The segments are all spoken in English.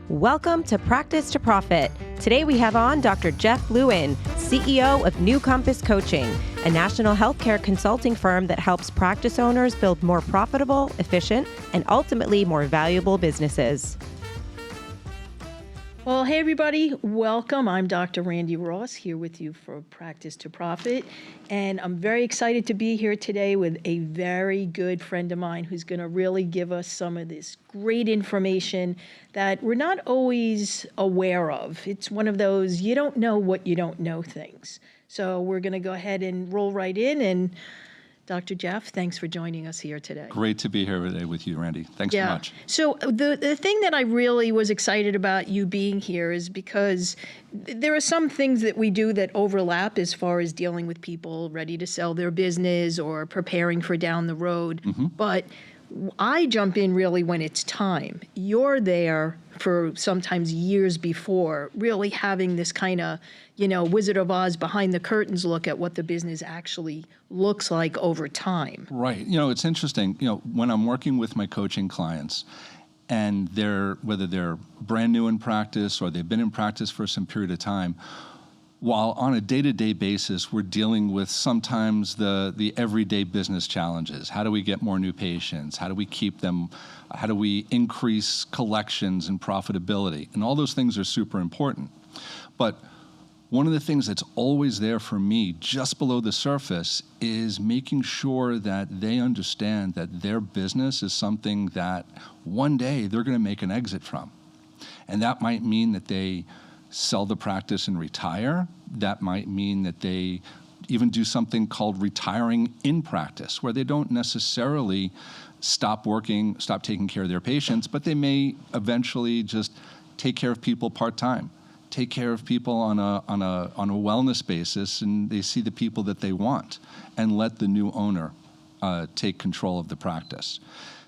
Welcome to Practice to Profit. Today we have on Dr. Jeff Lewin, CEO of New Compass Coaching, a national healthcare consulting firm that helps practice owners build more profitable, efficient, and ultimately more valuable businesses. Well, hey everybody, welcome. I'm Dr. Randi Ross here with you for Practice to Profit, and I'm very excited to be here today with a very good friend of mine who's going to really give us some of this great information that we're not always aware of. It's one of those you don't know what you don't know things. So we're going to go ahead and roll right in, and Dr. Jeff, thanks for joining us here today. Great to be here today with you, Randy. Thanks so much. So the thing that I really was excited about you being here is because there are some things that we do that overlap as far as dealing with people ready to sell their business or preparing for down the road. But I jump in really when it's time. You're there for sometimes years before, really having this kind of, Wizard of Oz behind the curtains look at what the business actually looks like over time. Right. It's interesting. When I'm working with my coaching clients and whether they're brand new in practice or they've been in practice for some period of time, while on a day-to-day basis, we're dealing with sometimes the everyday business challenges. How do we get more new patients? How do we keep them? How do we increase collections and profitability? And all those things are super important. But one of the things that's always there for me, just below the surface, is making sure that they understand that their business is something that one day they're going to make an exit from. And that might mean that they sell the practice and retire. That might mean that they even do something called retiring in practice, where they don't necessarily stop working, stop taking care of their patients, but they may eventually just take care of people part-time, take care of people on a wellness basis, and they see the people that they want and let the new owner take control of the practice.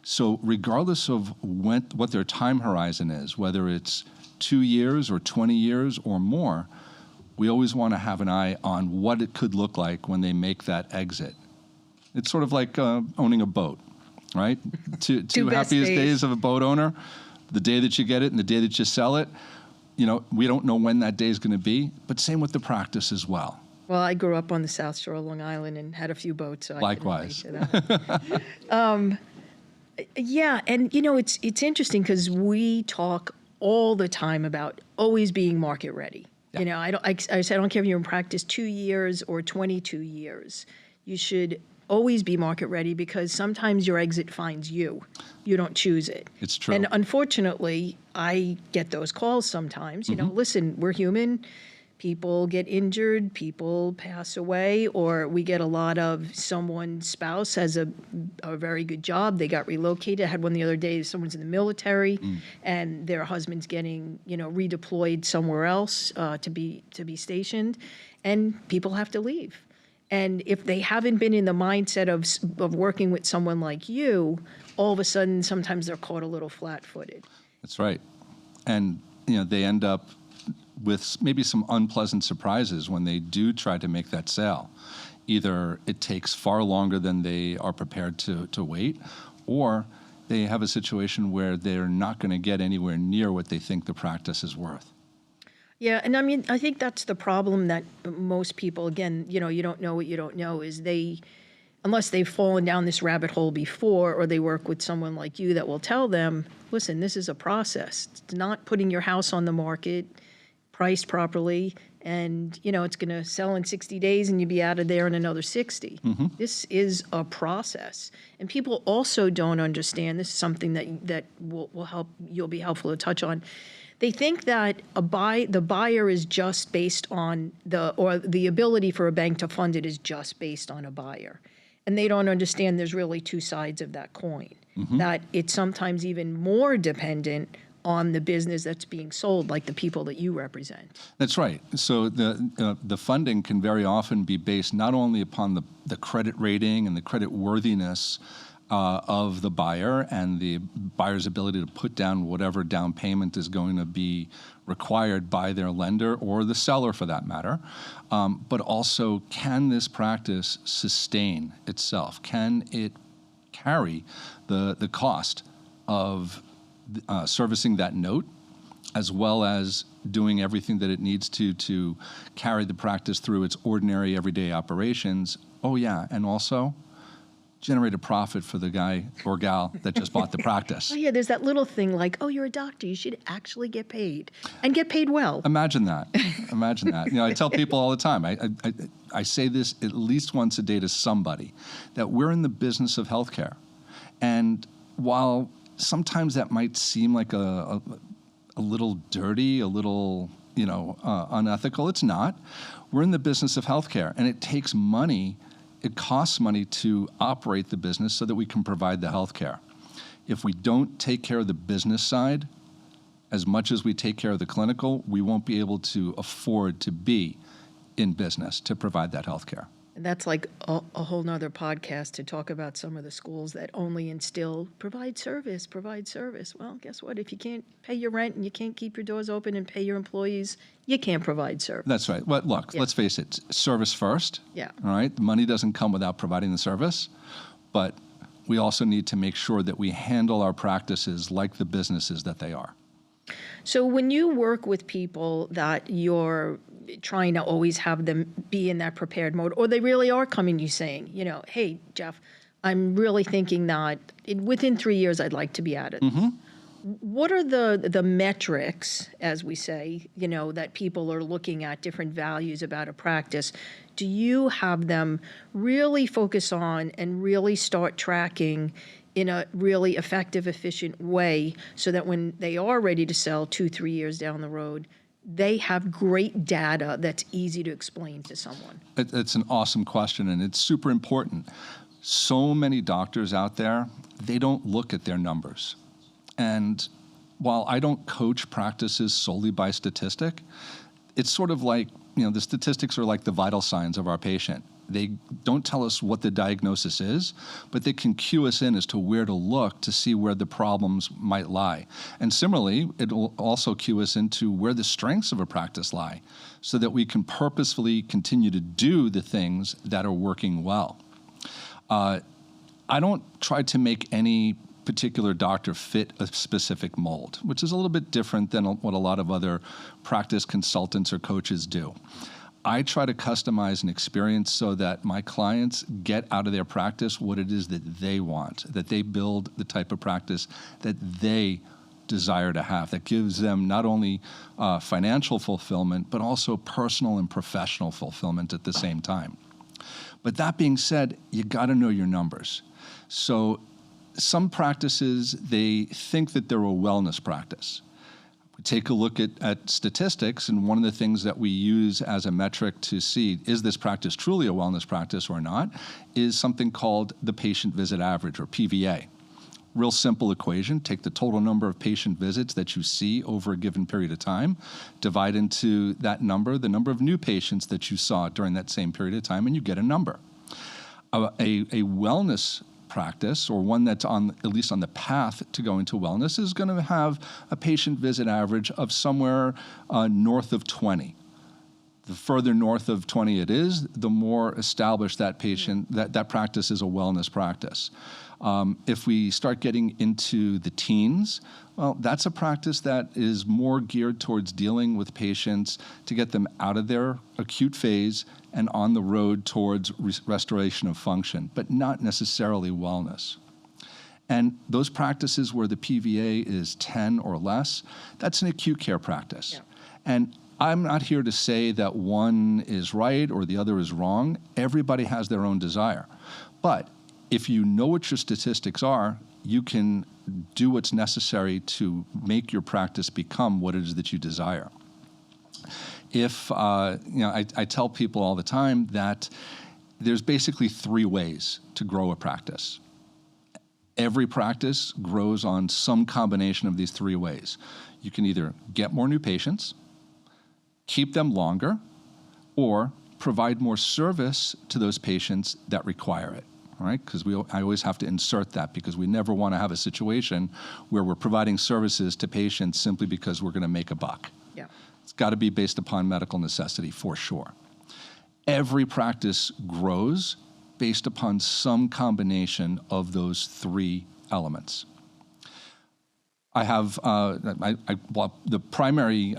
So regardless of what their time horizon is, whether it's 2 years or 20 years or more, we always want to have an eye on what it could look like when they make that exit. It's sort of like owning a boat, right? Two happiest days of a boat owner, the day that you get it and the day that you sell it. We don't know when that day is going to be, but same with the practice as well. Well, I grew up on the South Shore of Long Island and had a few boats. So Likewise. Yeah, and it's interesting because we talk all the time about always being market ready. Yeah. I said I don't care if you're in practice 2 years or 22 years. You should always be market ready because sometimes your exit finds you. You don't choose it. It's true. And unfortunately, I get those calls sometimes. Listen, we're human. People get injured, people pass away, or we get a lot of someone's spouse has a very good job. They got relocated. I had one the other day, someone's in the military and their husband's getting, redeployed somewhere else to be stationed, and people have to leave. And if they haven't been in the mindset of working with someone like you, all of a sudden, sometimes they're caught a little flat-footed. That's right. And, they end up with maybe some unpleasant surprises when they do try to make that sale. Either it takes far longer than they are prepared to wait, or they have a situation where they're not going to get anywhere near what they think the practice is worth. Yeah, and I think that's the problem that most people, again, you don't know what you don't know, is unless they've fallen down this rabbit hole before, or they work with someone like you that will tell them, listen, this is a process. It's not putting your house on the market, priced properly, and, it's going to sell in 60 days and you'll be out of there in another 60. This is a process. And people also don't understand, this is something that will help, you'll be helpful to touch on. They think that the buyer is just based on the ability for a bank to fund it is just based on a buyer. And they don't understand there's really two sides of that coin, that it's sometimes even more dependent on the business that's being sold, like the people that you represent. That's right. So the funding can very often be based not only upon the credit rating and the credit worthiness of the buyer and the buyer's ability to put down whatever down payment is going to be required by their lender or the seller for that matter, but also can this practice sustain itself? Can it carry the cost of servicing that note as well as doing everything that it needs to carry the practice through its ordinary everyday operations. Oh yeah, and also generate a profit for the guy or gal that just bought the practice. Oh yeah, there's that little thing like, oh, you're a doctor, you should actually get paid and get paid well. Imagine that. Imagine that. I tell people all the time, I say this at least once a day to somebody, that we're in the business of healthcare. And while sometimes that might seem like a little dirty, a little, unethical, it's not. We're in the business of healthcare, and it takes money. It costs money to operate the business so that we can provide the healthcare. If we don't take care of the business side as much as we take care of the clinical, we won't be able to afford to be in business to provide that healthcare. And that's like a whole nother podcast to talk about some of the schools that only instill provide service. Well, guess what? If you can't pay your rent and you can't keep your doors open and pay your employees, you can't provide service. That's right. Well, look, let's face it, service first. Yeah. All right. The money doesn't come without providing the service, but we also need to make sure that we handle our practices like the businesses that they are. So when you work with people that you're trying to always have them be in that prepared mode, or they really are coming to you saying, hey, Jeff, I'm really thinking that within 3 years I'd like to be at it. Mm-hmm. What are the metrics, as we say, that people are looking at, different values about a practice? Do you have them really focus on and really start tracking in a really effective, efficient way so that when they are ready to sell 2-3 years down the road, they have great data that's easy to explain to someone? It's an awesome question, and it's super important. So many doctors out there, they don't look at their numbers. And while I don't coach practices solely by statistic, it's sort of like, the statistics are like the vital signs of our patient. They don't tell us what the diagnosis is, but they can cue us in as to where to look to see where the problems might lie. And similarly, it will also cue us into where the strengths of a practice lie so that we can purposefully continue to do the things that are working well. I don't try to make any particular doctor fit a specific mold, which is a little bit different than what a lot of other practice consultants or coaches do. I try to customize an experience so that my clients get out of their practice what it is that they want, that they build the type of practice that they desire to have, that gives them not only financial fulfillment, but also personal and professional fulfillment at the same time. But that being said, you got to know your numbers. So some practices, they think that they're a wellness practice. We take a look at statistics, and one of the things that we use as a metric to see, is this practice truly a wellness practice or not, is something called the patient visit average, or PVA. Real simple equation: take the total number of patient visits that you see over a given period of time, divide into that number the number of new patients that you saw during that same period of time, and you get a number. A wellness practice, or one that's at least on the path to going to wellness, is going to have a patient visit average of somewhere north of 20. The further north of 20 it is, the more established that that practice is a wellness practice. If we start getting into the teens, well, that's a practice that is more geared towards dealing with patients to get them out of their acute phase and on the road towards restoration of function, but not necessarily wellness. And those practices where the PVA is 10 or less, that's an acute care practice. Yeah. And I'm not here to say that one is right or the other is wrong. Everybody has their own desire. But if you know what your statistics are, you can do what's necessary to make your practice become what it is that you desire. If, I tell people all the time that there's basically 3 ways to grow a practice. Every practice grows on some combination of these 3 ways. You can either get more new patients, keep them longer, or provide more service to those patients that require it. All right, because I always have to insert that, because we never want to have a situation where we're providing services to patients simply because we're going to make a buck. Yeah. It's got to be based upon medical necessity for sure. Every practice grows based upon some combination of those 3 elements. I have, well, the primary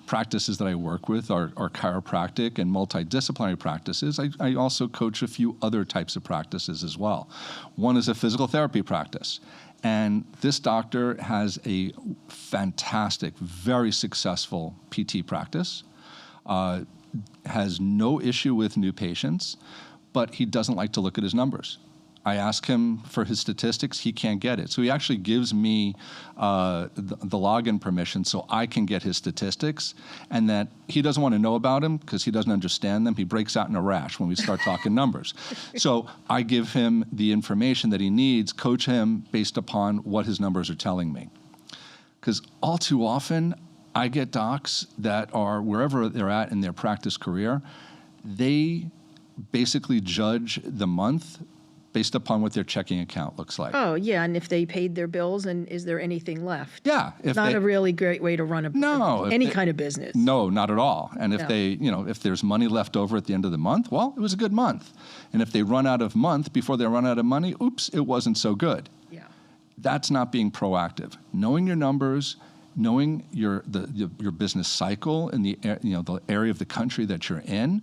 practices that I work with are chiropractic and multidisciplinary practices. I also coach a few other types of practices as well. One is a physical therapy practice. And this doctor has a fantastic, very successful PT practice, has no issue with new patients, but he doesn't like to look at his numbers. I ask him for his statistics, he can't get it. So he actually gives me the login permission so I can get his statistics, and that he doesn't want to know about them because he doesn't understand them. He breaks out in a rash when we start talking numbers. So I give him the information that he needs, coach him based upon what his numbers are telling me. Because all too often, I get docs that are, wherever they're at in their practice career, they basically judge the month based upon what their checking account looks like. Oh, yeah, and if they paid their bills, and is there anything left? Yeah. Not a really great way to run any kind of business. No, not at all. And if No. if there's money left over at the end of the month, well, it was a good month. And if they run out of month before they run out of money, oops, it wasn't so good. Yeah. That's not being proactive. Knowing your numbers, knowing your business cycle in the area of the country that you're in,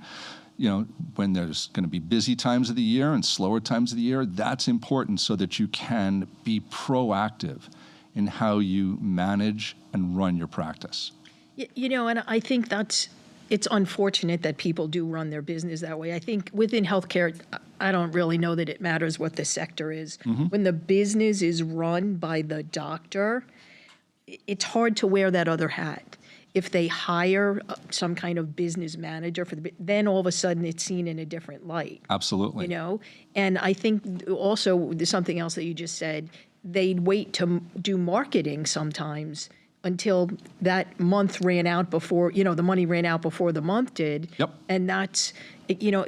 when there's going to be busy times of the year and slower times of the year, that's important so that you can be proactive in how you manage and run your practice. And I think it's unfortunate that people do run their business that way. I think within healthcare, I don't really know that it matters what the sector is. Mm-hmm. When the business is run by the doctor, it's hard to wear that other hat. If they hire some kind of business manager then all of a sudden it's seen in a different light. Absolutely. And I think also there's something else that you just said. They'd wait to do marketing sometimes until that month ran out before, the money ran out before the month did. Yep. And that's,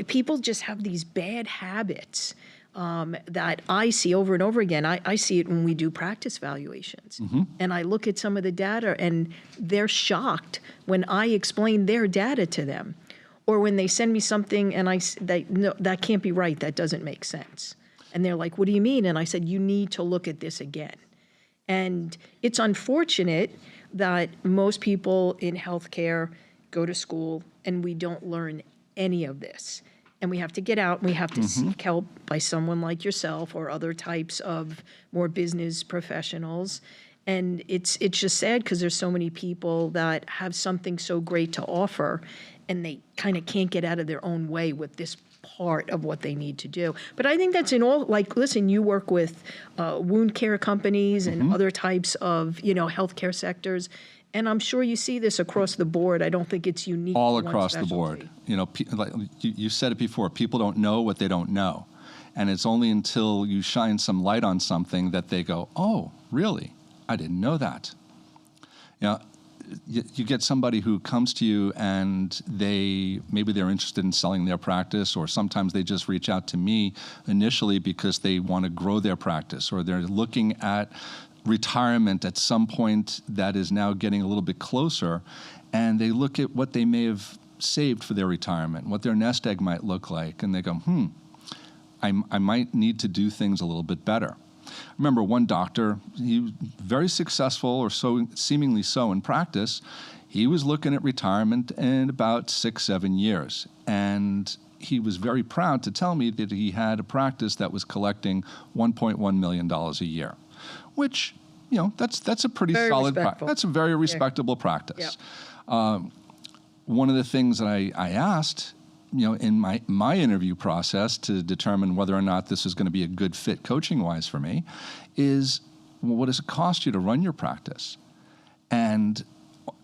people just have these bad habits that I see over and over again. I see it when we do practice valuations. Mm-hmm. And I look at some of the data and they're shocked when I explain their data to them. Or when they send me something and no, that can't be right, that doesn't make sense. And they're like, what do you mean? And I said, you need to look at this again. And it's unfortunate that most people in healthcare go to school and we don't learn any of this. And we have to get out and we have to seek help by someone like yourself or other types of more business professionals. And it's just sad because there's so many people that have something so great to offer and they kind of can't get out of their own way with this part of what they need to do. But I think that's in all, listen, you work with wound care companies and other types of, healthcare sectors. And I'm sure you see this across the board. I don't think it's unique. All across the board. Like you said it before, people don't know what they don't know. And it's only until you shine some light on something that they go, oh, really? I didn't know that. You get somebody who comes to you and maybe they're interested in selling their practice, or sometimes they just reach out to me initially because they want to grow their practice, or they're looking at retirement at some point that is now getting a little bit closer, and they look at what they may have saved for their retirement, what their nest egg might look like, and they go, I might need to do things a little bit better. I remember one doctor, he was very successful, or so seemingly so in practice. He was looking at retirement in about 6-7 years, and he was very proud to tell me that he had a practice that was collecting $1.1 million a year. Which, that's a pretty solid practice. That's a very respectable practice. Yep. One of the things that I asked, in my interview process to determine whether or not this is going to be a good fit coaching-wise for me is, well, what does it cost you to run your practice? And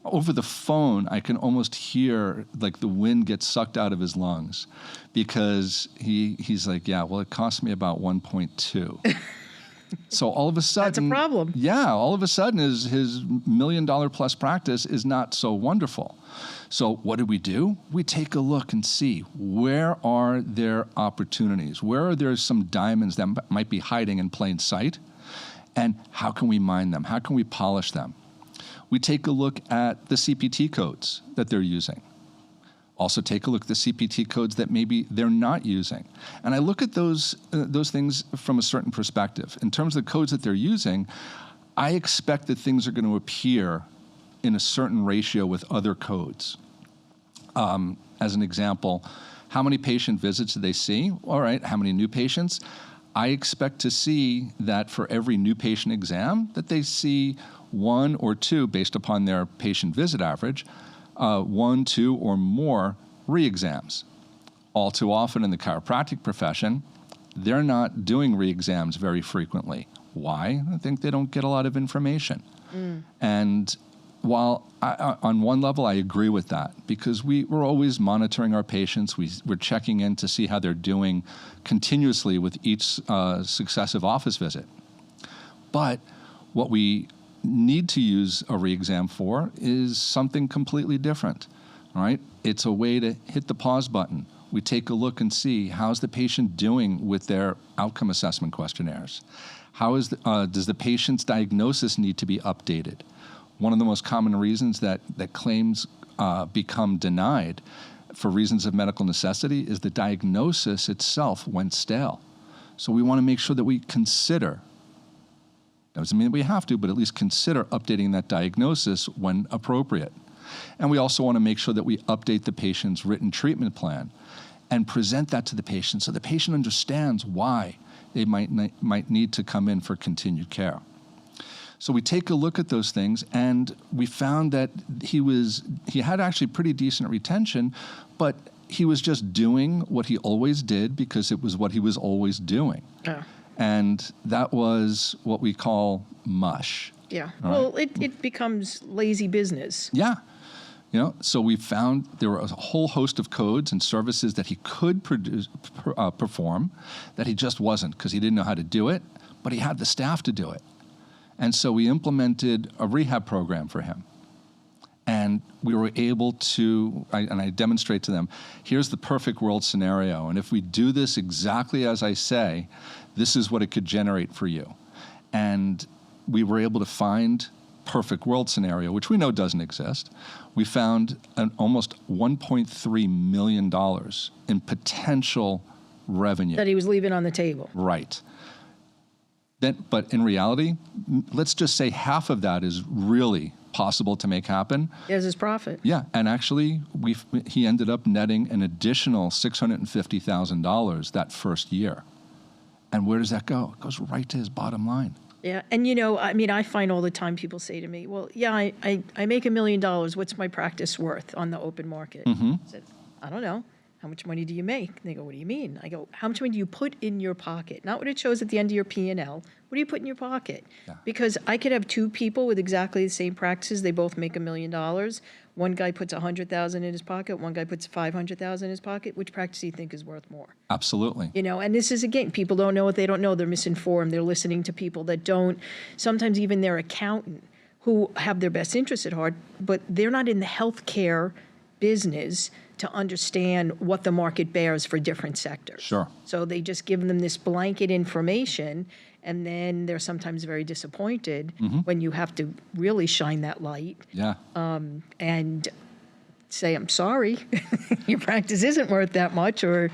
over the phone, I can almost hear like the wind get sucked out of his lungs because he's like, yeah, well, it cost me about 1.2. So all of a sudden, that's a problem. Yeah, all of a sudden his $1 million plus practice is not so wonderful. So what do? We take a look and see where are there opportunities, where are there some diamonds that might be hiding in plain sight, and how can we mine them? How can we polish them? We take a look at the CPT codes that they're using. Also take a look at the CPT codes that maybe they're not using. And I look at those things from a certain perspective. In terms of the codes that they're using, I expect that things are going to appear in a certain ratio with other codes. As an example, how many patient visits do they see? All right, how many new patients? I expect to see that for every new patient exam, that they see 1 or 2, based upon their patient visit average, 1, 2, or more re-exams. All too often in the chiropractic profession, they're not doing re-exams very frequently. Why? I think they don't get a lot of information. And while on one level I agree with that, because we're always monitoring our patients, we're checking in to see how they're doing continuously with each successive office visit. But what we need to use a re-exam for is something completely different, all right? It's a way to hit the pause button. We take a look and see, how's the patient doing with their outcome assessment questionnaires? Does the patient's diagnosis need to be updated? One of the most common reasons that claims become denied for reasons of medical necessity is the diagnosis itself went stale. So we want to make sure that we consider, doesn't mean that we have to, but at least consider updating that diagnosis when appropriate. And we also want to make sure that we update the patient's written treatment plan and present that to the patient so the patient understands why they might need to come in for continued care. So we take a look at those things, and we found that he had actually pretty decent retention, but he was just doing what he always did because it was what he was always doing. Oh. And that was what we call mush. Yeah. All Well, right? it becomes lazy business. Yeah. So we found there were a whole host of codes and services that he could perform that he just wasn't, because he didn't know how to do it, but he had the staff to do it. And so we implemented a rehab program for him. And we were able to, I demonstrate to them, here's the perfect world scenario. And if we do this exactly as I say, this is what it could generate for you. And we were able to find perfect world scenario, which we know doesn't exist. We found an almost $1.3 million in potential revenue. That he was leaving on the table. Right. But in reality, let's just say half of that is really possible to make happen. There's his profit. Yeah, and actually, he ended up netting an additional $650,000 that first year. And where does that go? It goes right to his bottom line. Yeah, and I find all the time people say to me, well, yeah, I make $1 million. What's my practice worth on the open market? I said, I don't know. How much money do you make? And they go, what do you mean? I go, how much money do you put in your pocket? Not what it shows at the end of your P&L. What do you put in your pocket? Yeah. Because I could have 2 people with exactly the same practices. They both make $1 million. One guy puts $100,000 in his pocket. One guy puts $500,000 in his pocket. Which practice do you think is worth more? Absolutely. And this is, again, people don't know what they don't know. They're misinformed. They're listening to people that don't, sometimes even their accountant, who have their best interests at heart, but they're not in the healthcare business to understand what the market bears for different sectors. Sure. So they just give them this blanket information, and then they're sometimes very disappointed when you have to really shine that light. Yeah. And say, I'm sorry, your practice isn't worth that much, or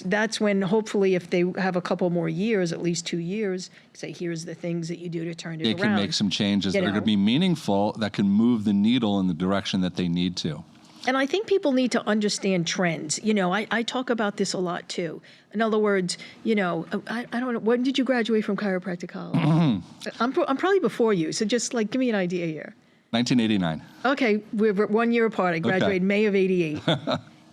that's when hopefully if they have a couple more years, at least 2 years, say, here's the things that you do to turn it around. They can make some changes that are going to be meaningful, that can move the needle in the direction that they need to. And I think people need to understand trends. I talk about this a lot too. In other words, I don't know, when did you graduate from chiropractic college? I'm probably before you, so just give me an idea here. 1989. Okay, we're 1 year apart. I graduated May of 88.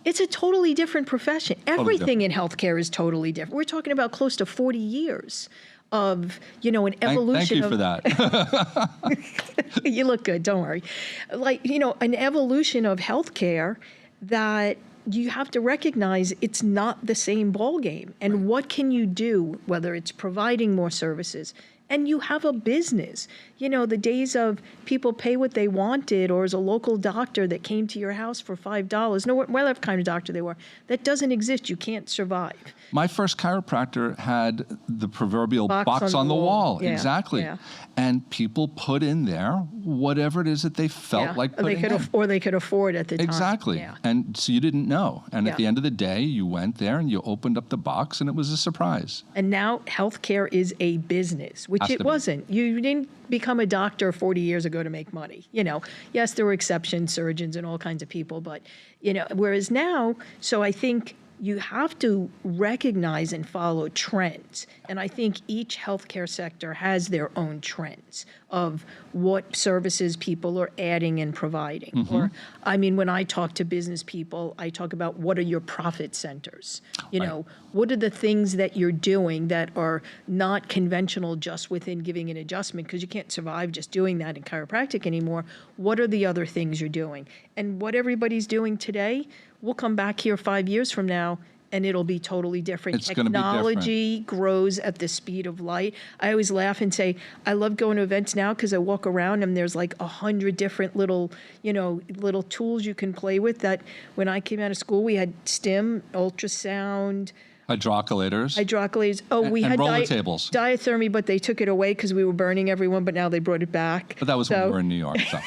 It's a totally different profession. Everything in healthcare is totally different. We're talking about close to 40 years of, an evolution. Thank you for that. You look good, don't worry. An evolution of healthcare that you have to recognize it's not the same ballgame. And what can you do, whether it's providing more services, and you have a business. The days of people pay what they wanted, or as a local doctor that came to your house for $5, no, whatever kind of doctor they were, that doesn't exist. You can't survive. My first chiropractor had the proverbial box on the wall. Yeah, exactly. yeah. And people put in there whatever it is that they felt like putting in. Or they could afford at the time. Exactly. Yeah. And so you didn't know. And Yeah. at the end of the day, you went there and you opened up the box and it was a surprise. And now healthcare is a business, which Has to it be. wasn't. You didn't become a doctor 40 years ago to make money. Yes, there were exceptions, surgeons and all kinds of people, but, whereas now, so I think you have to recognize and follow trends. And I think each healthcare sector has their own trends of what services people are adding and providing. Or, when I talk to business people, I talk about what are your profit centers? What are the things that you're doing that are not conventional just within giving an adjustment, because you can't survive just doing that in chiropractic anymore. What are the other things you're doing? And what everybody's doing today, we'll come back here 5 years from now and it'll be totally different. It's going to be different. Technology grows at the speed of light. I always laugh and say, I love going to events now because I walk around and there's like 100 different little tools you can play with that when I came out of school, we had STIM, ultrasound, hydrocolators. Oh, we and had roller tables. Diathermy, but they took it away because we were burning everyone, but now they brought it back. But that was when we were in New York. So.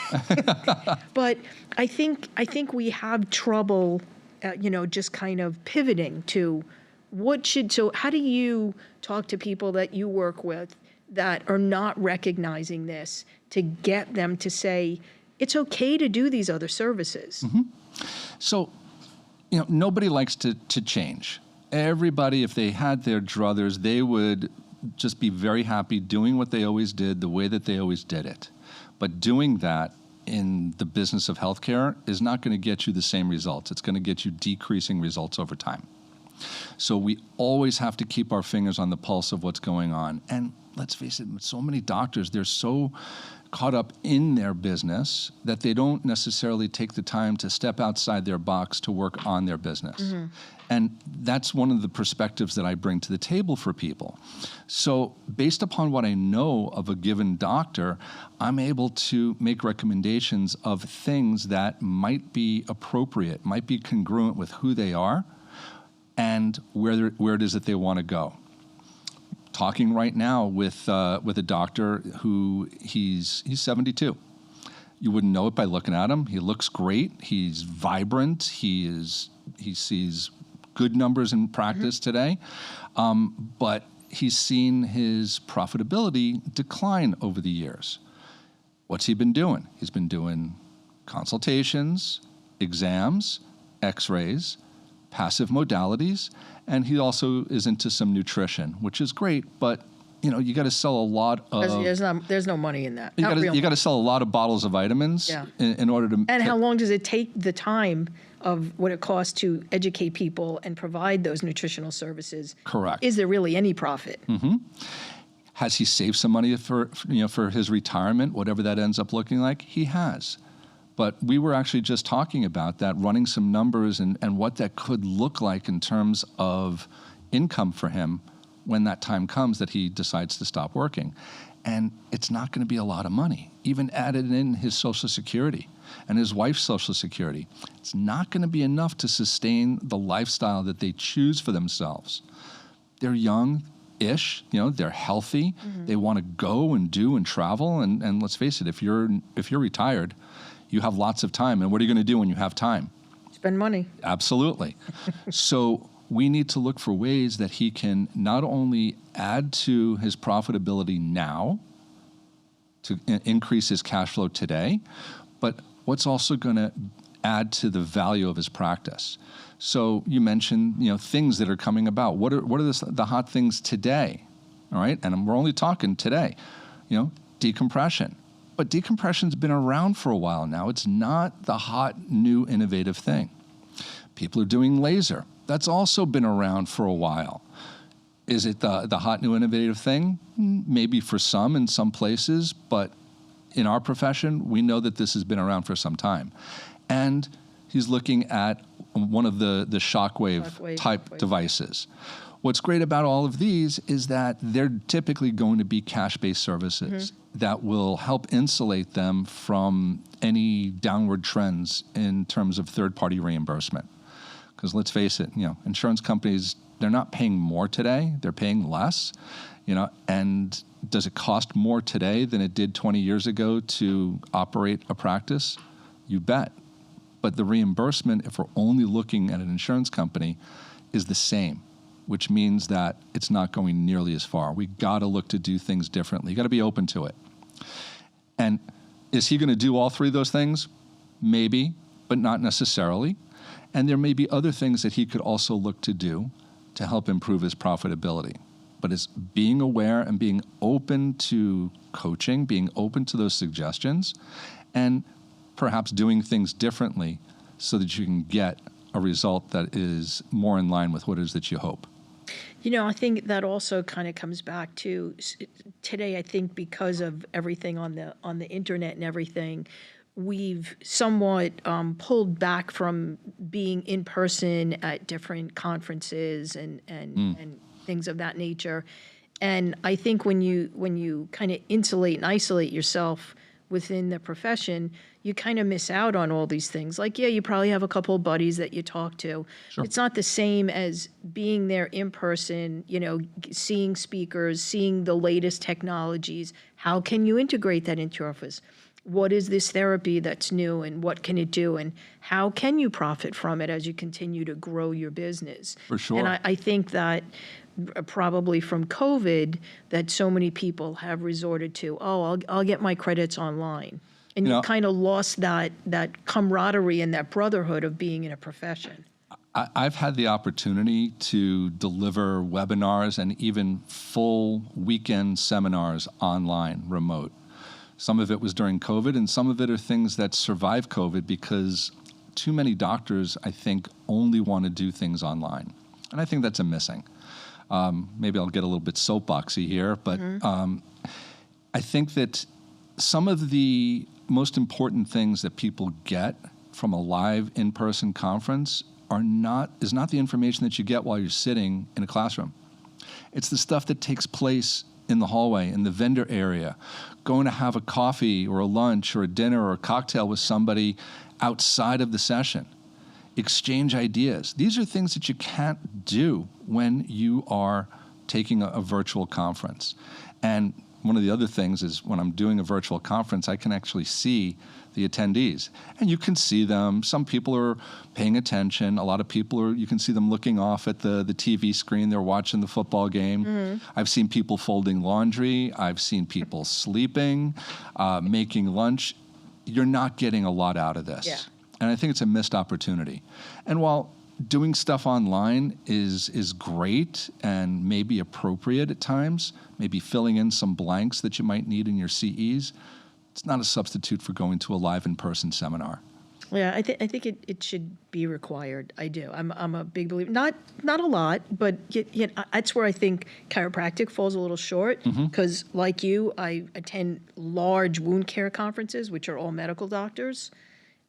But I think we have trouble, just kind of pivoting to so how do you talk to people that you work with that are not recognizing this to get them to say, it's okay to do these other services? So, nobody likes to change. Everybody, if they had their druthers, they would just be very happy doing what they always did, the way that they always did it. But doing that in the business of healthcare is not going to get you the same results. It's going to get you decreasing results over time. So we always have to keep our fingers on the pulse of what's going on. And let's face it, so many doctors, they're so caught up in their business that they don't necessarily take the time to step outside their box to work on their business. And that's one of the perspectives that I bring to the table for people. So based upon what I know of a given doctor, I'm able to make recommendations of things that might be appropriate, might be congruent with who they are and where it is that they want to go. Talking right now with a doctor who he's 72. You wouldn't know it by looking at him. He looks great. He's vibrant. He sees good numbers in practice today, but he's seen his profitability decline over the years. What's he been doing? He's been doing consultations, exams, x-rays, passive modalities, and he also is into some nutrition, which is great, but you got to sell a lot of... There's no money in that. You got to sell a lot of bottles of vitamins in order to... And how long does it take the time of what it costs to educate people and provide those nutritional services? Correct. Is there really any profit? Has he saved some money for his retirement, whatever that ends up looking like? He has. But we were actually just talking about that, running some numbers and what that could look like in terms of income for him when that time comes that he decides to stop working. And it's not going to be a lot of money. Even added in his Social Security and his wife's Social Security, it's not going to be enough to sustain the lifestyle that they choose for themselves. They're young-ish, they're healthy. They want to go and do and travel. And let's face it, if you're retired, you have lots of time. And what are you going to do when you have time? Spend money. Absolutely. So we need to look for ways that he can not only add to his profitability now to increase his cash flow today, but what's also going to add to the value of his practice. So you mentioned, things that are coming about. What are the hot things today? All right. And we're only talking today, decompression. But decompression's been around for a while now. It's not the hot, new, innovative thing. People are doing laser. That's also been around for a while. Is it the hot, new, innovative thing? Maybe for some in some places, but in our profession, we know that this has been around for some time. And he's looking at one of the shockwave type devices. What's great about all of these is that they're typically going to be cash-based services that will help insulate them from any downward trends in terms of third-party reimbursement. Because let's face it, insurance companies, they're not paying more today, they're paying less, and does it cost more today than it did 20 years ago to operate a practice? You bet. But the reimbursement, if we're only looking at an insurance company, is the same, which means that it's not going nearly as far. We got to look to do things differently. You got to be open to it. And is he going to do all three of those things? Maybe, but not necessarily. And there may be other things that he could also look to do to help improve his profitability. But it's being aware and being open to coaching, being open to those suggestions, and perhaps doing things differently so that you can get a result that is more in line with what it is that you hope. I think that also kind of comes back to today. I think because of everything on the internet and everything, we've somewhat pulled back from being in person at different conferences and things of that nature. And I think when you kind of insulate and isolate yourself within the profession, you kind of miss out on all these things. Like, yeah, you probably have a couple of buddies that you talk to. Sure. It's not the same as being there in person, seeing speakers, seeing the latest technologies. How can you integrate that into your office? What is this therapy that's new and what can it do? And how can you profit from it as you continue to grow your business? For sure. And I think that probably from COVID that so many people have resorted to, I'll get my credits online. And you kind of lost that camaraderie and that brotherhood of being in a profession. I've had the opportunity to deliver webinars and even full weekend seminars online, remote. Some of it was during COVID, and some of it are things that survived COVID because too many doctors, I think, only want to do things online. And I think that's a missing. Maybe I'll get a little bit soapboxy here, but I think that some of the most important things that people get from a live in-person conference is not the information that you get while you're sitting in a classroom. It's the stuff that takes place in the hallway, in the vendor area, going to have a coffee or a lunch or a dinner or a cocktail with somebody outside of the session. Exchange ideas. These are things that you can't do when you are taking a virtual conference. And one of the other things is when I'm doing a virtual conference, I can actually see the attendees. And you can see them. Some people are paying attention. A lot of people you can see them looking off at the TV screen. They're watching the football game. I've seen people folding laundry. I've seen people sleeping, making lunch. You're not getting a lot out of this. Yeah. And I think it's a missed opportunity. And while doing stuff online is great and maybe appropriate at times, maybe filling in some blanks that you might need in your CEs, it's not a substitute for going to a live in-person seminar. Yeah, I think it should be required. I do. I'm a big believer. Not a lot, but that's where I think chiropractic falls a little short because, like you, I attend large wound care conferences, which are all medical doctors.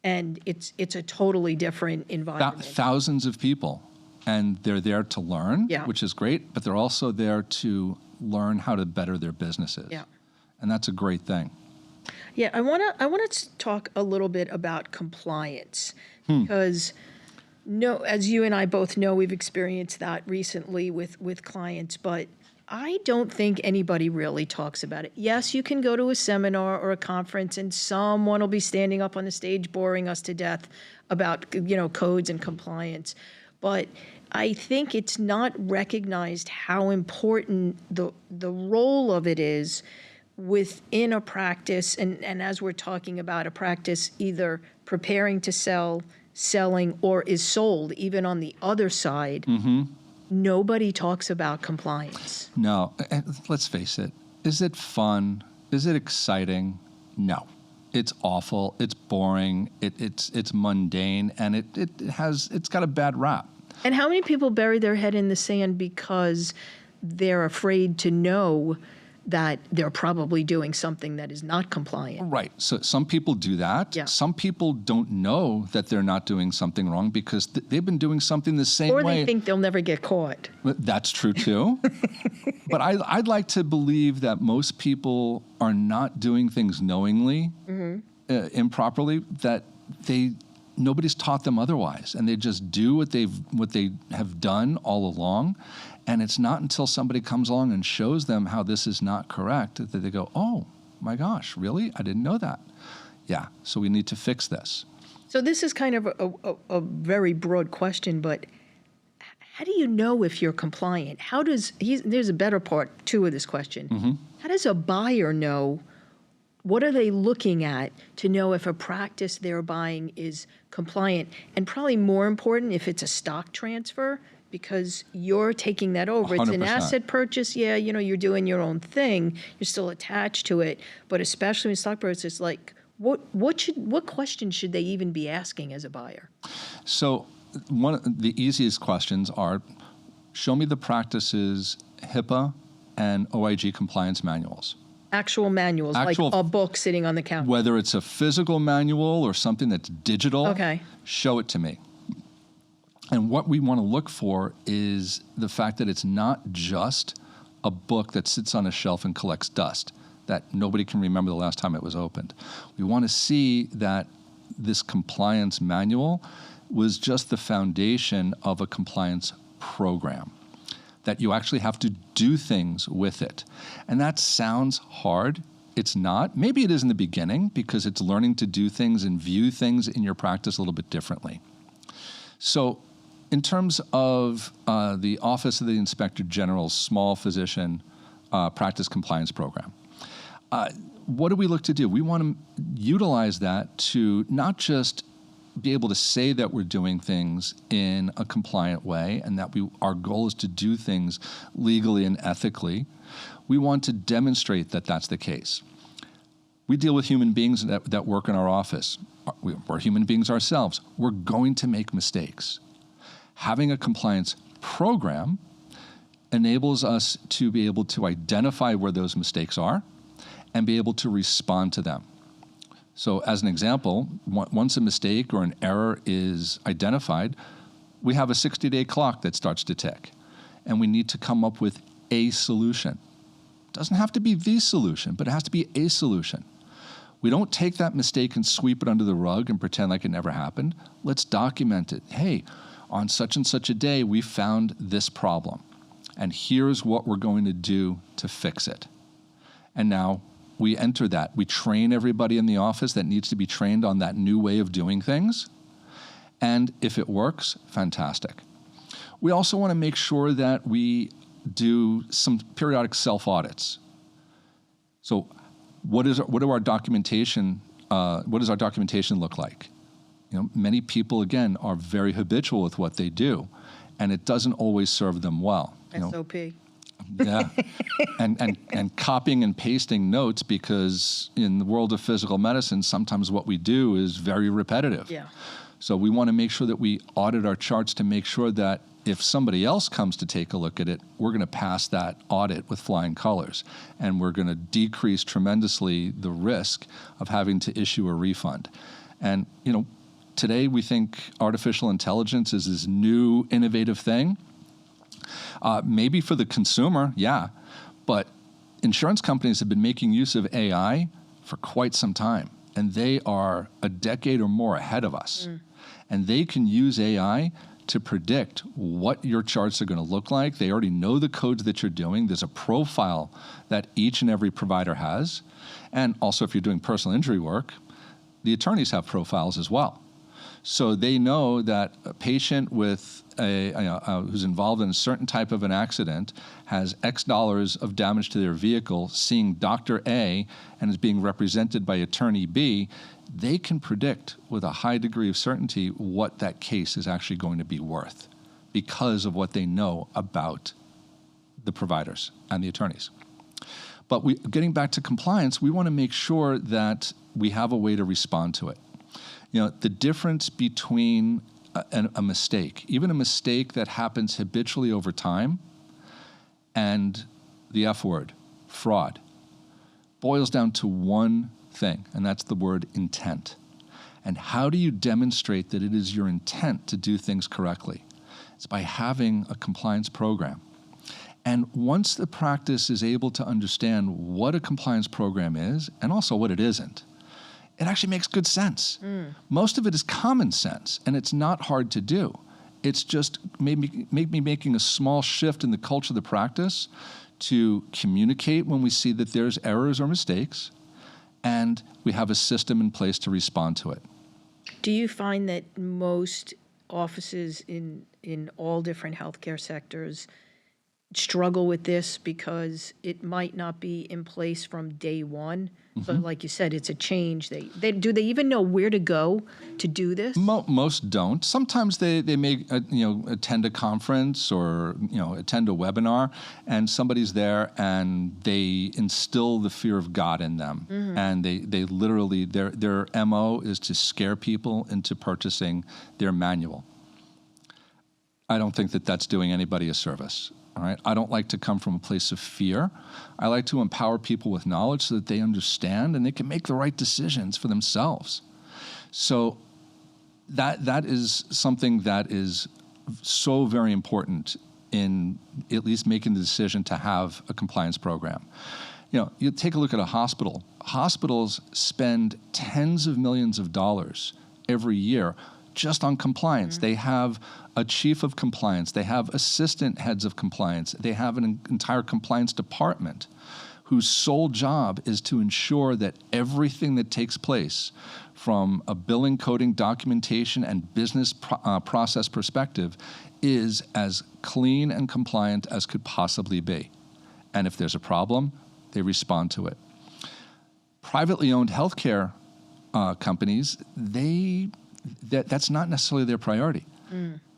And it's a totally different environment. Thousands of people, and they're there to learn, which is great, but they're also there to learn how to better their businesses. Yeah. And that's a great thing. Yeah, I want to talk a little bit about compliance because as you and I both know, we've experienced that recently with clients, but I don't think anybody really talks about it. Yes, you can go to a seminar or a conference and someone will be standing up on the stage boring us to death about, codes and compliance. But I think it's not recognized how important the role of it is within a practice. And as we're talking about a practice either preparing to sell, selling, or is sold, even on the other side, nobody talks about compliance. No, let's face it. Is it fun? Is it exciting? No. It's awful. It's boring. It's mundane, and it's got a bad rap. And how many people bury their head in the sand because they're afraid to know that they're probably doing something that is not compliant? Right. So some people do that. Yeah. Some people don't know that they're not doing something wrong because they've been doing something the same way. Or they think they'll never get caught. That's true too. But I'd like to believe that most people are not doing things knowingly, improperly, that nobody's taught them otherwise, and they just do what they have done all along. And it's not until somebody comes along and shows them how this is not correct that they go, oh my gosh, really? I didn't know that. Yeah, so we need to fix this. So this is kind of a very broad question, but how do you know if you're compliant? There's a better part too of this question. How does a buyer know what are they looking at to know if a practice they're buying is compliant? And probably more important, if it's a stock transfer, because you're taking that over. It's an 100%. asset purchase. Yeah, you're doing your own thing. You're still attached to it. But especially in stock purchase, it's like, what questions should they even be asking as a buyer? So one of the easiest questions are, show me the practice's HIPAA and OIG compliance manuals. Actual manuals, like a book sitting on the counter. Whether it's a physical manual or something that's digital, Okay. show it to me. And what we want to look for is the fact that it's not just a book that sits on a shelf and collects dust, that nobody can remember the last time it was opened. We want to see that this compliance manual was just the foundation of a compliance program, that you actually have to do things with it. And that sounds hard. It's not. Maybe it is in the beginning because it's learning to do things and view things in your practice a little bit differently. So in terms of the Office of the Inspector General's small physician practice compliance program, what do we look to do? We want to utilize that to not just be able to say that we're doing things in a compliant way and that our goal is to do things legally and ethically. We want to demonstrate that that's the case. We deal with human beings that work in our office. We're human beings ourselves. We're going to make mistakes. Having a compliance program enables us to be able to identify where those mistakes are and be able to respond to them. So as an example, once a mistake or an error is identified, we have a 60-day clock that starts to tick, and we need to come up with a solution. It doesn't have to be the solution, but it has to be a solution. We don't take that mistake and sweep it under the rug and pretend like it never happened. Let's document it. Hey, on such and such a day, we found this problem, and here's what we're going to do to fix it. And now we enter that. We train everybody in the office that needs to be trained on that new way of doing things. And if it works, fantastic. We also want to make sure that we do some periodic self-audits. So what does our documentation look like? Many people, again, are very habitual with what they do, and it doesn't always serve them well. SOP. Yeah, and copying and pasting notes, because in the world of physical medicine, sometimes what we do is very repetitive. Yeah. So we want to make sure that we audit our charts to make sure that if somebody else comes to take a look at it, we're going to pass that audit with flying colors, and we're going to decrease tremendously the risk of having to issue a refund. And, today we think artificial intelligence is this new innovative thing. Maybe for the consumer, yeah, but insurance companies have been making use of AI for quite some time, and they are a decade or more ahead of us. And they can use AI to predict what your charts are going to look like. They already know the codes that you're doing. There's a profile that each and every provider has. And also, if you're doing personal injury work, the attorneys have profiles as well. So they know that a patient with who's involved in a certain type of an accident has X dollars of damage to their vehicle, seeing Dr. A and is being represented by attorney B. They can predict with a high degree of certainty what that case is actually going to be worth because of what they know about the providers and the attorneys. But getting back to compliance, we want to make sure that we have a way to respond to it. The difference between a mistake, even a mistake that happens habitually over time, and the F word, fraud, boils down to one thing, and that's the word intent. And how do you demonstrate that it is your intent to do things correctly? It's by having a compliance program. And once the practice is able to understand what a compliance program is and also what it isn't, it actually makes good sense. Most of it is common sense, and it's not hard to do. It's just maybe making a small shift in the culture of the practice to communicate when we see that there's errors or mistakes, and we have a system in place to respond to it. Do you find that most offices in all different healthcare sectors struggle with this because it might not be in place from day one. So like you said, it's a change. Do they even know where to go to do this? Most don't. Sometimes they may attend a conference or attend a webinar, and somebody's there and they instill the fear of God in them, and they literally their MO is to scare people into purchasing their manual. I don't think that that's doing anybody a service. All right. I don't like to come from a place of fear. I like to empower people with knowledge so that they understand and they can make the right decisions for themselves. So that is something that is so very important in at least making the decision to have a compliance program. You take a look at a hospital. Hospitals spend tens of millions of dollars every year just on compliance. They have a chief of compliance. They have assistant heads of compliance. They have an entire compliance department whose sole job is to ensure that everything that takes place from a billing, coding, documentation, and business process perspective is as clean and compliant as could possibly be. And if there's a problem, they respond to it. Privately owned healthcare companies, that's not necessarily their priority.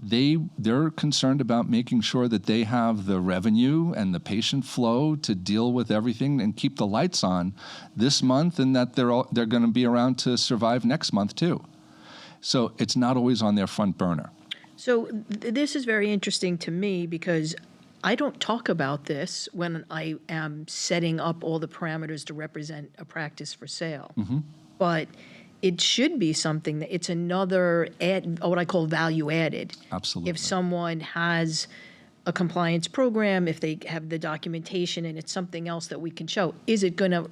They're concerned about making sure that they have the revenue and the patient flow to deal with everything and keep the lights on this month, and that they're going to be around to survive next month too. So it's not always on their front burner. So this is very interesting to me because I don't talk about this when I am setting up all the parameters to represent a practice for sale. But it should be something that it's another what I call value added. Absolutely. If someone has a compliance program, if they have the documentation and it's something else that we can show, is it going to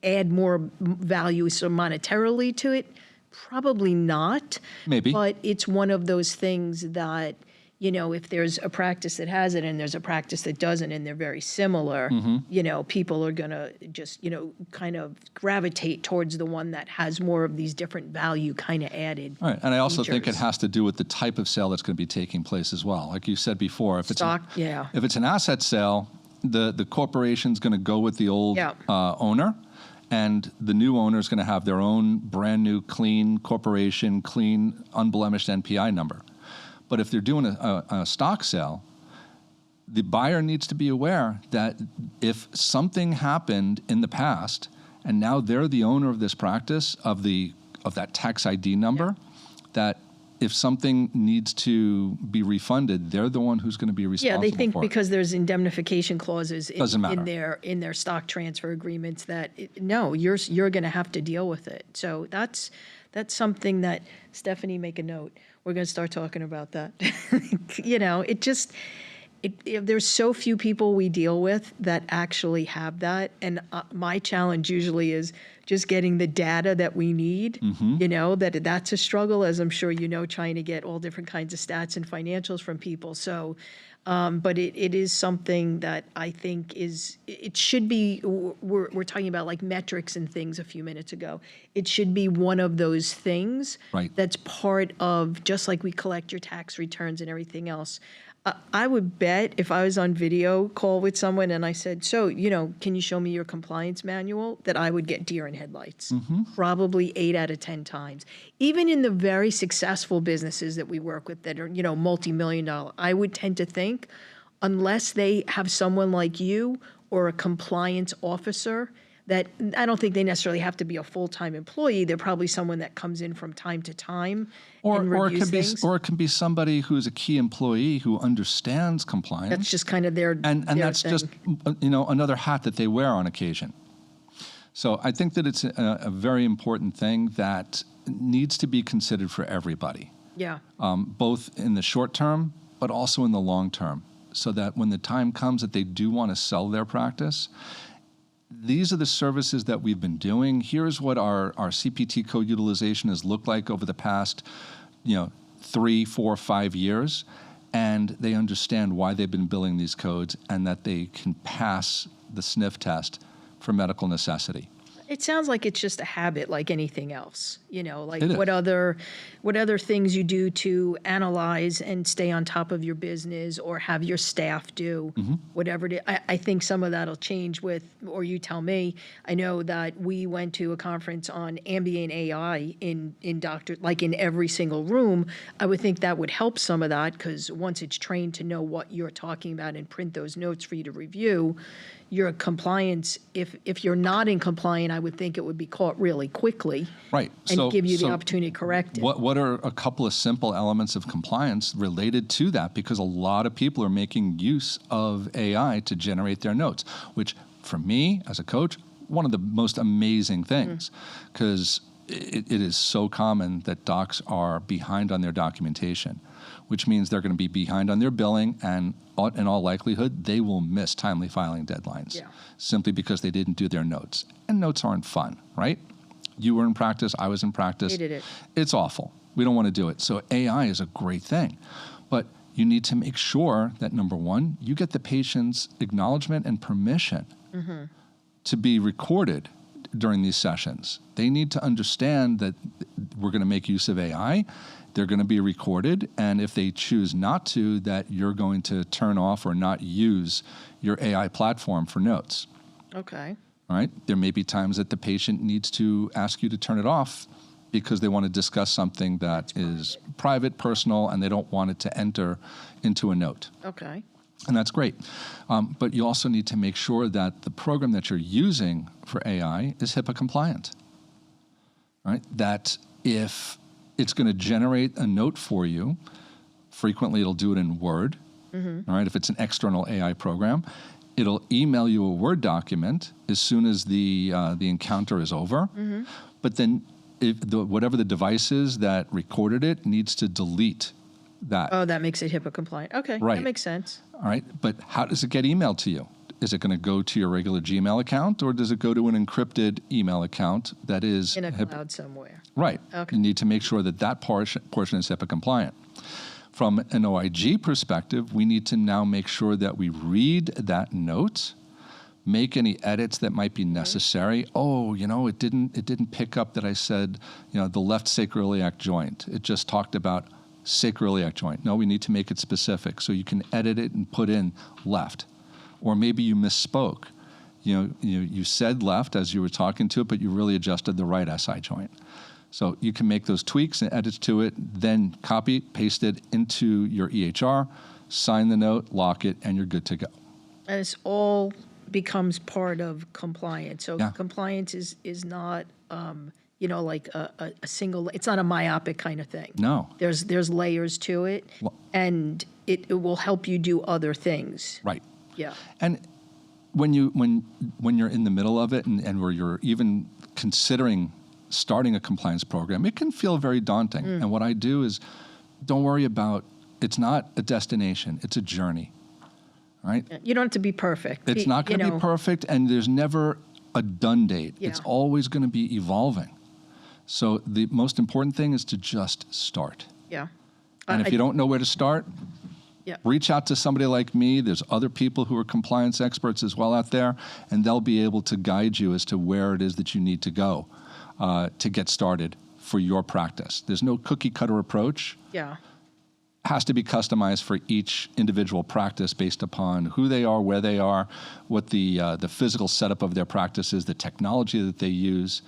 add more value monetarily to it? Probably not. Maybe. But it's one of those things that, if there's a practice that has it and there's a practice that doesn't and they're very similar, people are going to just, kind of gravitate towards the one that has more of these different value kind of added. Right. And I also think it features. has to do with the type of sale that's going to be taking place as well. Like you said before, if it's If it's an asset sale, the corporation's going to go with the old owner, and the new owner is going to have their own brand new, clean corporation, clean, unblemished NPI number. But if they're doing a stock sale, the buyer needs to be aware that if something happened in the past and now they're the owner of this practice, of that tax ID number, that if something needs to be refunded, they're the one who's going to be responsible for it. Yeah, they think because there's indemnification clauses in their stock transfer agreements that you're going to have to deal with it. So that's something that, Stephanie, make a note. We're going to start talking about that. There's so few people we deal with that actually have that. And my challenge usually is just getting the data that we need, that's a struggle, as I'm sure trying to get all different kinds of stats and financials from people. So, but it is something that I think it should be, we're talking about like metrics and things a few minutes ago. It should be one of those things that's part of, just like we collect your tax returns and everything else. I would bet if I was on video call with someone and I said, so, can you show me your compliance manual, that I would get deer in headlights, probably 8 out of 10 times. Even in the very successful businesses that we work with that are, multi-million-dollar, I would tend to think, unless they have someone like you or a compliance officer, that I don't think they necessarily have to be a full-time employee. They're probably someone that comes in from time to time and reviews things. Or it can be somebody who's a key employee who understands compliance. That's just kind of their and that's thing. just another hat that they wear on occasion. So I think that it's a very important thing that needs to be considered for everybody. Yeah. Both in the short term, but also in the long term, so that when the time comes that they do want to sell their practice, these are the services that we've been doing. Here's what our CPT code utilization has looked like over the past, 3, 4, 5 years. And they understand why they've been billing these codes and that they can pass the sniff test for medical necessity. It sounds like it's just a habit like anything else, like It is. what other things you do to analyze and stay on top of your business or have your staff do, whatever it is. I think some of that'll change or you tell me. I know that we went to a conference on ambient AI in doctor, like in every single room. I would think that would help some of that because once it's trained to know what you're talking about and print those notes for you to review, your compliance, if you're not in compliant, I would think it would be caught really quickly. Right. And give you the opportunity to correct it. What are a couple of simple elements of compliance related to that? Because a lot of people are making use of AI to generate their notes, which for me as a coach, one of the most amazing things, because it is so common that docs are behind on their documentation, which means they're going to be behind on their billing, and in all likelihood, they will miss timely filing deadlines simply because they didn't do their notes. And notes aren't fun, right? You were in practice, I was in practice. Hated it. It's awful. We don't want to do it. So AI is a great thing. But you need to make sure that, number one, you get the patient's acknowledgement and permission to be recorded during these sessions. They need to understand that we're going to make use of AI. They're going to be recorded, and if they choose not to, that you're going to turn off or not use your AI platform for notes. Okay. All right? There may be times that the patient needs to ask you to turn it off because they want to discuss something that is private, personal, and they don't want it to enter into a note. Okay. And that's great. But you also need to make sure that the program that you're using for AI is HIPAA compliant. Right? That if it's going to generate a note for you, frequently it'll do it in Word. All right? If it's an external AI program, it'll email you a Word document as soon as the encounter is over. But then whatever the device is that recorded it needs to delete that. Oh, that makes it HIPAA compliant. Okay. Right. That makes sense. All right, but how does it get emailed to you? Is it going to go to your regular Gmail account, or does it go to an encrypted email account that is In a cloud somewhere. Right. Okay. You need to make sure that that portion is HIPAA compliant. From an OIG perspective, we need to now make sure that we read that note, make any edits that might be necessary. Oh, it didn't pick up that I said, the left sacroiliac joint. It just talked about sacroiliac joint. No, we need to make it specific so you can edit it and put in left. Or maybe you misspoke. You said left as you were talking to it, but you really adjusted the right SI joint. So you can make those tweaks and edits to it, then copy, paste it into your EHR, sign the note, lock it, and you're good to go. And it's all becomes part of compliance. So Yeah. compliance is not, like a single, it's not a myopic kind of thing. No. There's layers to it, Well- and it will help you do other things. Right. Yeah. And when you're in the middle of it and where you're even considering starting a compliance program, it can feel very daunting. And what I do is, don't worry about, it's not a destination, it's a journey. Right? You don't have to be perfect. It's not going to be perfect, and there's never a done date. Yeah. It's always going to be evolving. So the most important thing is to just start. Yeah. And if you don't know where to start, Yeah. reach out to somebody like me. There's other people who are compliance experts as well out there, and they'll be able to guide you as to where it is that you need to go to get started for your practice. There's no cookie cutter approach. Yeah. Has to be customized for each individual practice based upon who they are, where they are, what the physical setup of their practice is, the technology that they use.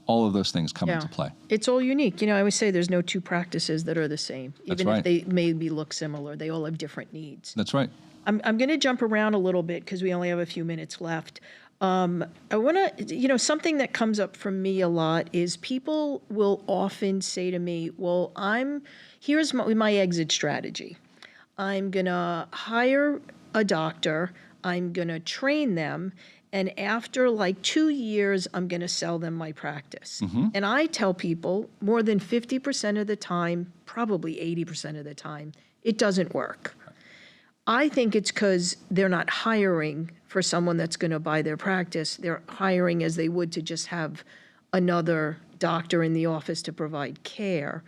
All of those things come into play. It's all unique. I always say there's no two practices that are the same. That's Even right. if they maybe look similar, they all have different needs. That's right. I'm going to jump around a little bit because we only have a few minutes left. I want to, something that comes up for me a lot is people will often say to me, well, here's my exit strategy. I'm going to hire a doctor, I'm going to train them, and after like 2 years, I'm going to sell them my practice. And I tell people more than 50% of the time, probably 80% of the time, it doesn't work. I think it's because they're not hiring for someone that's going to buy their practice. They're hiring as they would to just have another doctor in the office to provide care.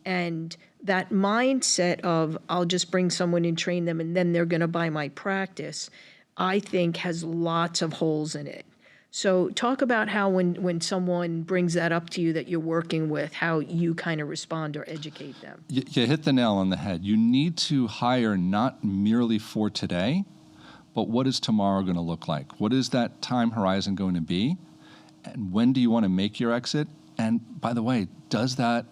And that mindset of I'll just bring someone and train them and then they're going to buy my practice, I think has lots of holes in it. So talk about how when someone brings that up to you that you're working with, how you kind of respond or educate them. You hit the nail on the head. You need to hire not merely for today, but what is tomorrow going to look like? What is that time horizon going to be? And when do you want to make your exit? And by the way, does that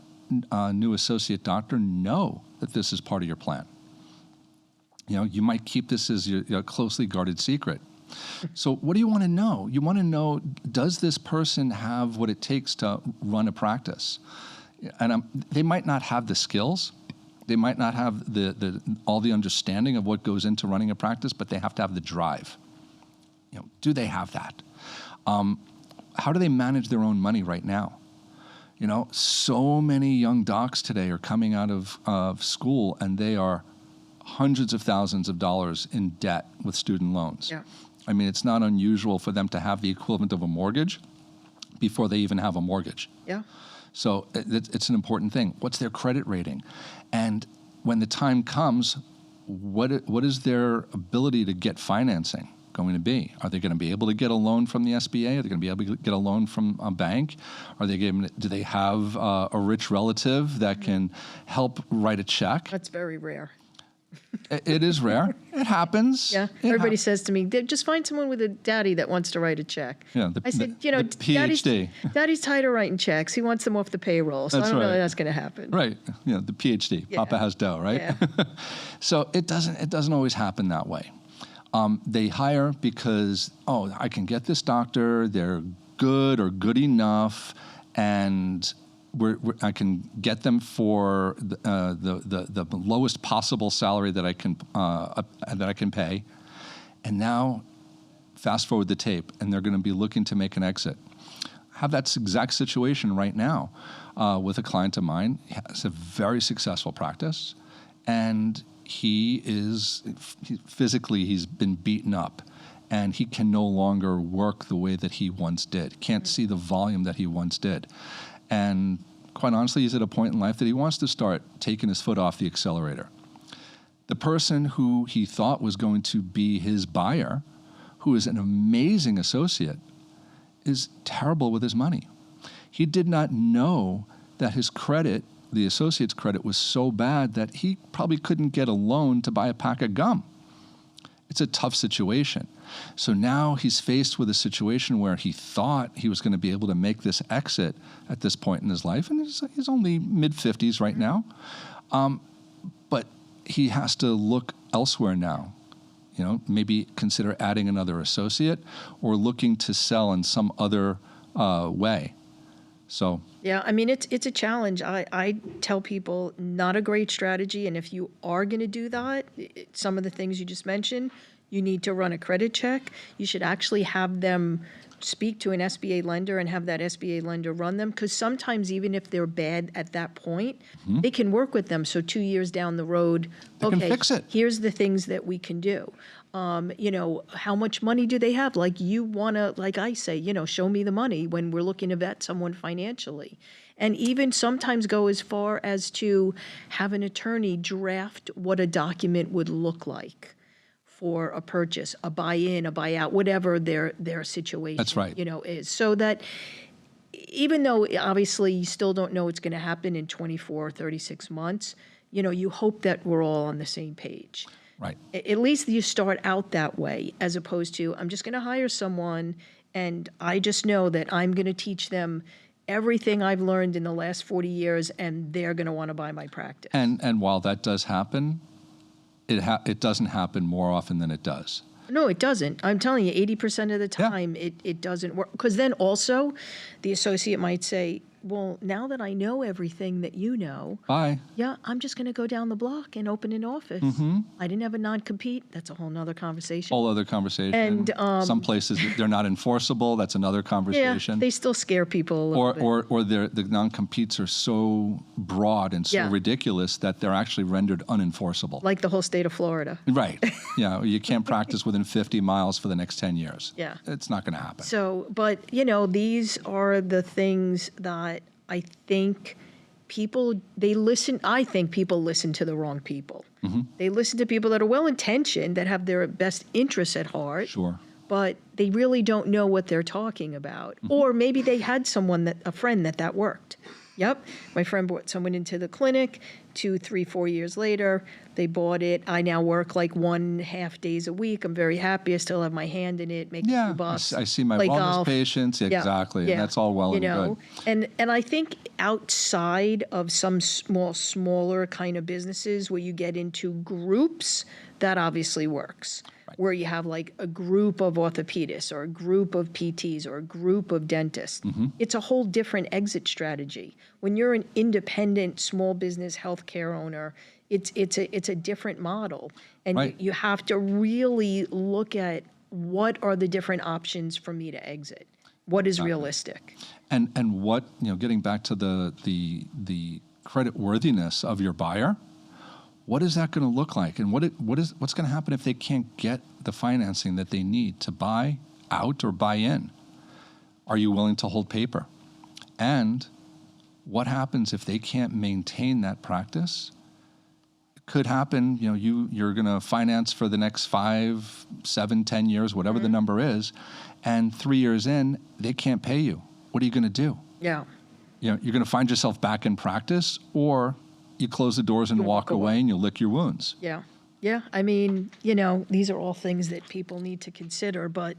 new associate doctor know that this is part of your plan? You might keep this as your closely guarded secret. So what do you want to know? You want to know, does this person have what it takes to run a practice? And they might not have the skills. They might not have all the understanding of what goes into running a practice, but they have to have the drive. Do they have that? How do they manage their own money right now? So many young docs today are coming out of school and they are hundreds of thousands of dollars in debt with student loans. Yeah. I mean, it's not unusual for them to have the equivalent of a mortgage before they even have a mortgage. Yeah. So it's an important thing. What's their credit rating? And when the time comes, what is their ability to get financing going to be? Are they going to be able to get a loan from the SBA? Are they going to be able to get a loan from a bank? Do they have a rich relative that can help write a check? That's very rare. It is rare. It happens. Yeah. Everybody says to me, just find someone with a daddy that wants to write a check. Yeah, I said, the PhD. Daddy's tired of writing checks. He wants them off the payroll. So That's I don't know right. that that's going to happen. Right. The PhD. Yeah. Papa has dough, right? Yeah. So it doesn't always happen that way. They hire because, I can get this doctor, they're good or good enough, and I can get them for the lowest possible salary that I can pay. And now, fast forward the tape, and they're going to be looking to make an exit. I have that exact situation right now with a client of mine. He has a very successful practice, and he's been beaten up, and he can no longer work the way that he once did. Can't see the volume that he once did. And quite honestly, he's at a point in life that he wants to start taking his foot off the accelerator. The person who he thought was going to be his buyer, who is an amazing associate, is terrible with his money. He did not know that his credit, the associate's credit, was so bad that he probably couldn't get a loan to buy a pack of gum. It's a tough situation. So now he's faced with a situation where he thought he was going to be able to make this exit at this point in his life, and he's only mid-50s right now. But he has to look elsewhere now. Maybe consider adding another associate or looking to sell in some other way. So yeah, I mean, it's a challenge. I tell people not a great strategy. And if you are going to do that, some of the things you just mentioned, you need to run a credit check. You should actually have them speak to an SBA lender and have that SBA lender run them. Because sometimes even if they're bad at that point, they can work with them. So 2 years down the road, they can fix it. Here's the things that we can do. How much money do they have? Like I say, show me the money when we're looking to vet someone financially. And even sometimes go as far as to have an attorney draft what a document would look like for a purchase, a buy-in, a buy-out, whatever their situation That's right. Is. So that even though obviously you still don't know what's going to happen in 24 or 36 months, you hope that we're all on the same page. Right. At least you start out that way, as opposed to, I'm just going to hire someone and I just know that I'm going to teach them everything I've learned in the last 40 years and they're going to want to buy my practice. And while that does happen, it doesn't happen more often than it does. No, it doesn't. I'm telling you, 80% of the time, it doesn't work. Because then also, the associate might say, well, now that I know everything that you know, Bye. yeah, I'm just going to go down the block and open an office. I didn't have a non-compete. That's a whole nother conversation. Whole other conversation. And, some places they're not enforceable. That's another conversation. Yeah, they still scare people a little bit. Or the non-competes are so broad and so ridiculous that they're actually rendered unenforceable. Like the whole state of Florida. Right. You can't practice within 50 miles for the next 10 years. Yeah. It's not going to happen. So, but, these are the things that I think people listen to the wrong people. They listen to people that are well-intentioned, that have their best interests at heart. Sure. but they really don't know what they're talking about. Or maybe they had a friend that worked. Yep, my friend brought someone into the clinic, 2, 3, 4 years later, they bought it. I now work like 1.5 days a week. I'm very happy. I still have my hand in it, make a few bucks. I see my play wellness golf. patients, exactly, and that's all well and good. And I think outside of some smaller kind of businesses where you get into groups, that obviously works. Where you have like a group of orthopedists or a group of PTs or a group of dentists. It's a whole different exit strategy. When you're an independent small business healthcare owner, it's a different model. And you have to really look at what are the different options for me to exit. What is realistic? And what, getting back to the credit worthiness of your buyer, what is that going to look like? And what's going to happen if they can't get the financing that they need to buy out or buy in? Are you willing to hold paper? And what happens if they can't maintain that practice? It could happen, you're going to finance for the next 5, 7, 10 years, whatever the number is, and 3 years in, they can't pay you. What are you going to do? Yeah. You're going to find yourself back in practice, or you close the doors and walk away and you lick your wounds. Yeah. Yeah. I mean, these are all things that people need to consider, but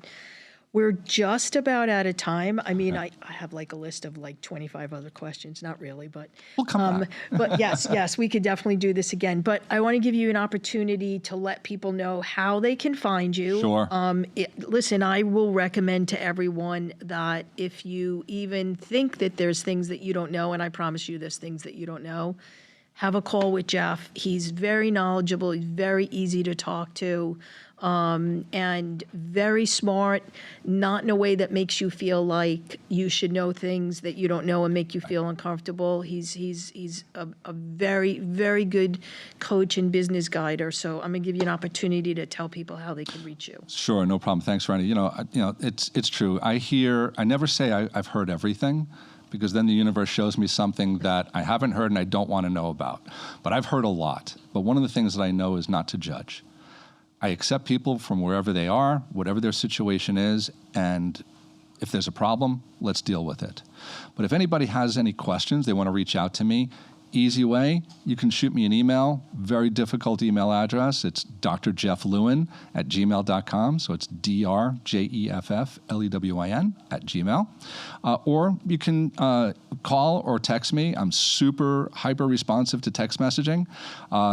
we're just about out of time. I mean, I have like a list of like 25 other questions. Not really, but we'll come back. But yes, we could definitely do this again. But I want to give you an opportunity to let people know how they can find you. Sure. Listen, I will recommend to everyone that if you even think that there's things that you don't know, and I promise you there's things that you don't know, have a call with Jeff. He's very knowledgeable. He's very easy to talk to, and very smart, not in a way that makes you feel like you should know things that you don't know and make you feel uncomfortable. He's a very, very good coach and business guider. So I'm going to give you an opportunity to tell people how they can reach you. Sure, no problem. Thanks, Randi. It's true. I never say I've heard everything, because then the universe shows me something that I haven't heard and I don't want to know about. But I've heard a lot. But one of the things that I know is not to judge. I accept people from wherever they are, whatever their situation is, and if there's a problem, let's deal with it. But if anybody has any questions, they want to reach out to me, easy way, you can shoot me an email, very difficult email address. It's drjefflewin@gmail.com. So it's drjefflewin@gmail. Or you can call or text me. I'm super hyper responsive to text messaging.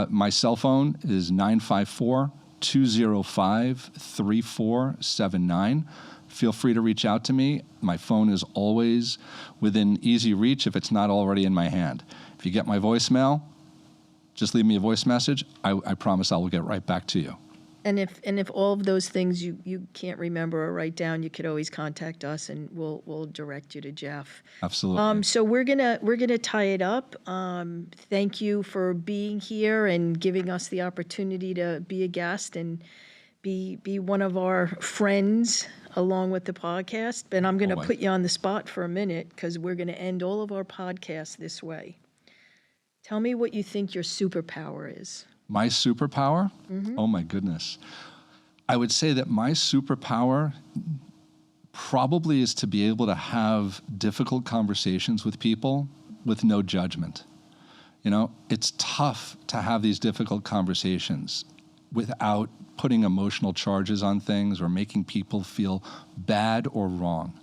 My cell phone is 954-205-3479. Feel free to reach out to me. My phone is always within easy reach if it's not already in my hand. If you get my voicemail, just leave me a voice message. I promise I will get right back to you. And if all of those things you can't remember or write down, you could always contact us and we'll direct you to Jeff. Absolutely. So we're gonna tie it up. Thank you for being here and giving us the opportunity to be a guest and be one of our friends along with the podcast. And I'm going to put you on the spot for a minute because we're going to end all of our podcasts this way. Tell me what you think your superpower is. My superpower? Mm-hmm. Oh, my goodness. I would say that my superpower probably is to be able to have difficult conversations with people with no judgment. It's tough to have these difficult conversations without putting emotional charges on things or making people feel bad or wrong.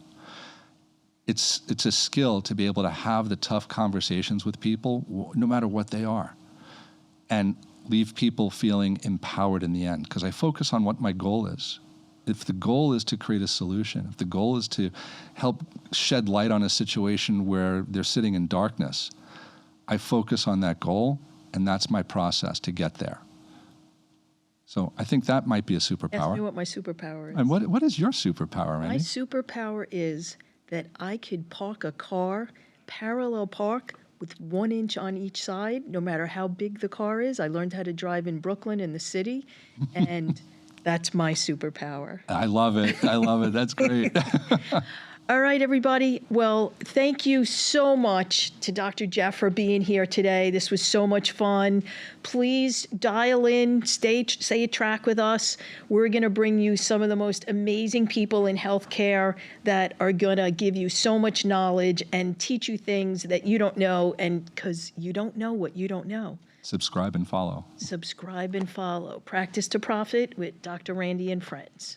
It's a skill to be able to have the tough conversations with people, no matter what they are, and leave people feeling empowered in the end, because I focus on what my goal is. If the goal is to create a solution, if the goal is to help shed light on a situation where they're sitting in darkness, I focus on that goal, and that's my process to get there. So I think that might be a superpower. Ask me what my superpower is. And what is your superpower, Randi? My superpower is that I could park a car, parallel park, with 1 inch on each side, no matter how big the car is. I learned how to drive in Brooklyn in the city, and that's my superpower. I love it. That's great. All right, everybody. Well, thank you so much to Dr. Jeff for being here today. This was so much fun. Please dial in, stay a track with us. We're going to bring you some of the most amazing people in healthcare that are going to give you so much knowledge and teach you things that you don't know, and because you don't know what you don't know. Subscribe and follow. Subscribe and follow. Practice to Profit with Dr. Randi and Friends.